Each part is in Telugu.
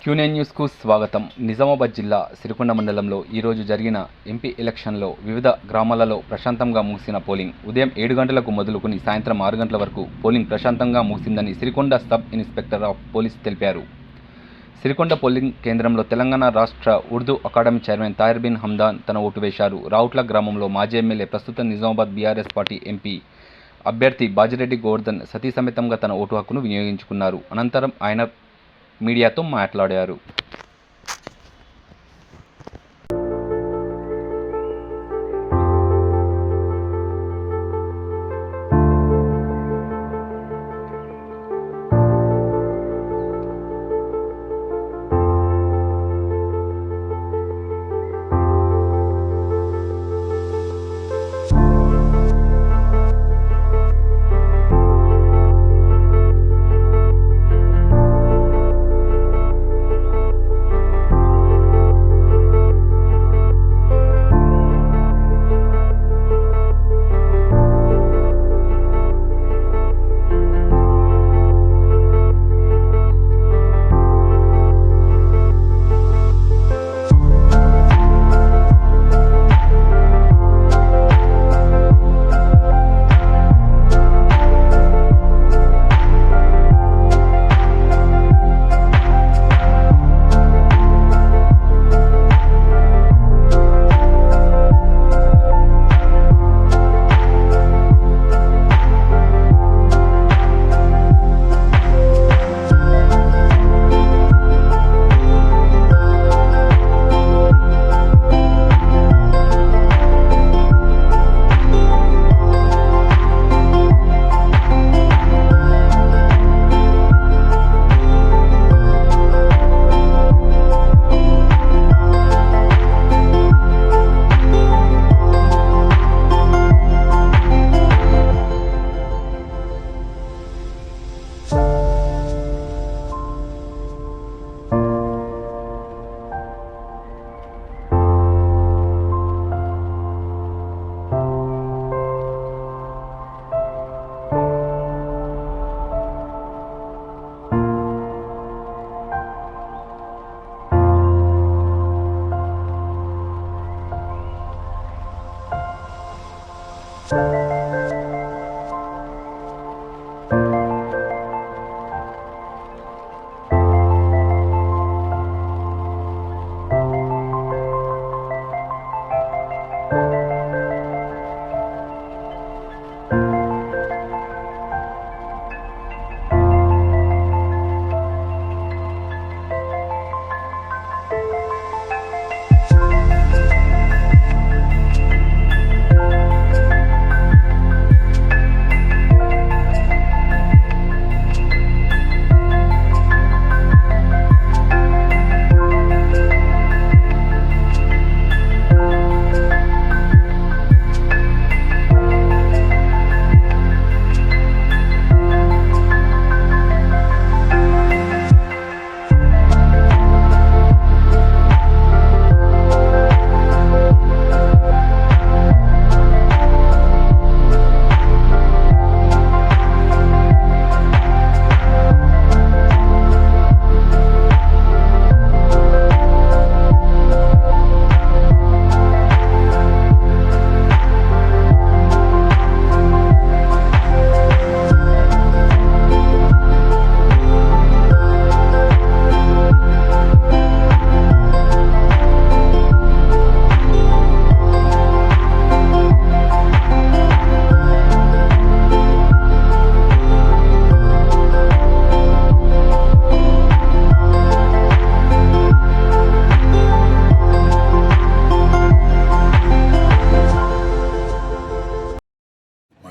క్యూనైన్ న్యూస్కు స్వాగతం. నిజామాబాద్ జిల్లా సిరికొండ మండలంలో ఈరోజు జరిగిన ఎంపీ ఎలక్షన్లో వివిధ గ్రామాలలో ప్రశాంతంగా ముగిసిన పోలింగ్. ఉదయం 7 గంటలకు మొదలుకొని సాయంత్రం 6 గంటల వరకు పోలింగ్ ప్రశాంతంగా ముగిసిందని Sirikonda sub inspector of police తెలిపారు. సిరికొండ పోలింగ్ కేంద్రంలో తెలంగాణ రాష్ట్ర ఉర్దూ అకాడమీ చైర్మన్ తాహిర్ బిన్ హమ్దాన్ తన ఓటు వేశారు. రావుట్ల గ్రామంలో మాజీ ఎమ్మెల్యే, ప్రస్తుత నిజామాబాద్ బీఆర్ఎస్ పార్టీ ఎంపీ అభ్యర్థి బాజిరెడ్డి గోవర్ధన్ సతీ సమేతంగా తన ఓటు హక్కును వినియోగించుకున్నారు. అనంతరం ఆయన మీడియాతో మాట్లాడారు.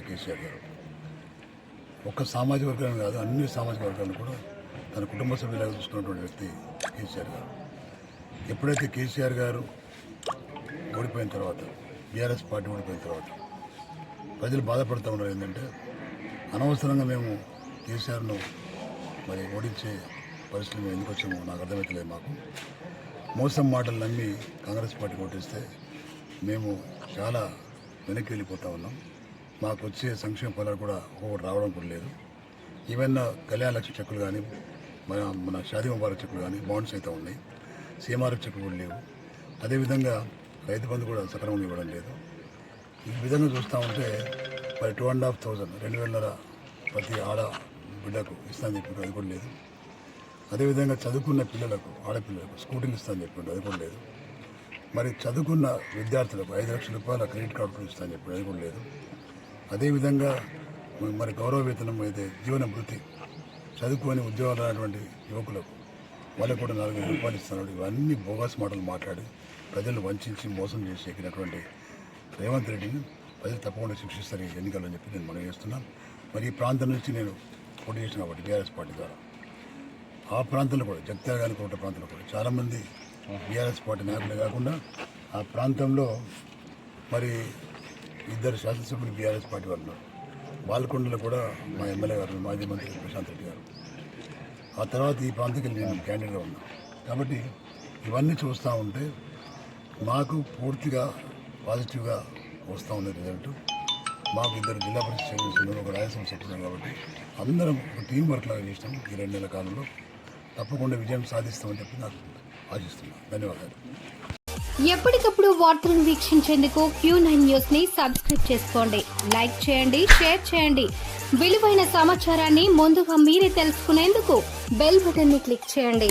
కేసీఆర్ గారు ఒక్క సామాజిక వర్గాలను కాదు, అన్ని సామాజిక వర్గాలను కూడా తన కుటుంబ సభ్యులుగా చూసుకున్నటువంటి వ్యక్తి కేసీఆర్ గారు. ఎప్పుడైతే కేసీఆర్ గారు ఓడిపోయిన తర్వాత, బీఆర్ఎస్ పార్టీ ఓడిపోయిన తర్వాత ప్రజలు బాధపడుతూ ఉన్నారు. ఏంటంటే అనవసరంగా మేము కేసీఆర్ను ఓడించే పరిస్థితి మేము ఎందుకు వచ్చామో నాకు అర్థమవుతలేదు. మాకు మోసం మాటలు నమ్మి కాంగ్రెస్ పార్టీ ఓటిస్తే మేము చాలా వెనక్కి వెళ్ళిపోతూ ఉన్నాం. మాకు వచ్చే సంక్షేమ ఫలాలు కూడా ఒకటి రావడం కూడా లేదు. ఈవెన్ కళ్యాణ లక్ష్మి చెక్కులు కానీ, మన షాదీ ముబారక్ చెక్కులు కానీ బాండ్స్ అయితే ఉన్నాయి, సీఎంఆర్ఎఫ్ చెక్కులు కూడా లేవు. అదేవిధంగా రైతు బంధు కూడా సక్రమంగా ఇవ్వడం లేదు. ఈ విధంగా చూస్తూ ఉంటే మరి 2,500 2,000 ప్రతి బిడ్డకు ఇస్తానని చెప్పి అది కూడా లేదు. అదేవిధంగా చదువుకున్న పిల్లలకు ఆడపిల్లలకు స్కూటీలు ఇస్తానని చెప్పి అది కూడా లేదు. మరి చదువుకున్న విద్యార్థులకు 5 లక్షల రూపాయల క్రెడిట్ కార్డు ఇస్తానని చెప్పి అది కూడా లేదు. అదేవిధంగా మరి గౌరవ వేతనం అయితే జీవన భృతి చదువుకొని ఉద్యోగాలు రానటువంటి యువకులకు వాళ్ళకు కూడా 4,000 రూపాయలు ఇస్తున్నాడు. ఇవన్నీ బోగస్ మాటలు మాట్లాడి ప్రజలు వంచి మోసం చేసి ఎక్కినటువంటి రేవంత్ రెడ్డిని ప్రజలు తప్పకుండా శిక్షిస్తారు ఈ ఎన్నికలు అని చెప్పి నేను మనం చేస్తున్నాను. మరి ఈ ప్రాంతం నుంచి నేను పోటీ చేసిన కాబట్టి బీఆర్ఎస్ పార్టీ ద్వారా ఆ ప్రాంతంలో కూడా జగిత్యాల గారి కోట ప్రాంతంలో కూడా చాలామంది బీఆర్ఎస్ పార్టీ నాయకులే కాకుండా ఆ ప్రాంతంలో మరి 2 శాసనసభ్యులు బీఆర్ఎస్ పార్టీ వాళ్ళు ఉన్నారు. బాల్కొండలో కూడా మా ఎమ్మెల్యే గారు మాజీ మంత్రి ప్రశాంత్ రెడ్డి గారు. ఆ తర్వాత ఈ ప్రాంతానికి నేను క్యాండిడేట్గా ఉన్నా. కాబట్టి ఇవన్నీ చూస్తూ ఉంటే మాకు పూర్తిగా పాజిటివ్గా వస్తూ ఉంది రిజల్ట్. మాకు 2 జిల్లా పరిషత్ చైర్మన్స్ ఉన్నారు, ఒక రాయలసీమ సెక్రటరీ. కాబట్టి అందరం ఒక టీం వర్క్ లాగా చేసినాం. ఈ 2 నెలల కాలంలో తప్పకుండా విజయం సాధిస్తామని చెప్పి నాకు ఆశిస్తున్నాను. ధన్యవాదాలు. ఎప్పటికప్పుడు వార్తలను వీక్షించేందుకు Q9 న్యూస్ ని సబ్స్క్రైబ్ చేసుకోండి, లైక్ చేయండి, షేర్ చేయండి. విలువైన సమాచారాన్ని ముందుగా మీరే తెలుసుకునేందుకు బెల్ బటన్ ని క్లిక్ చేయండి.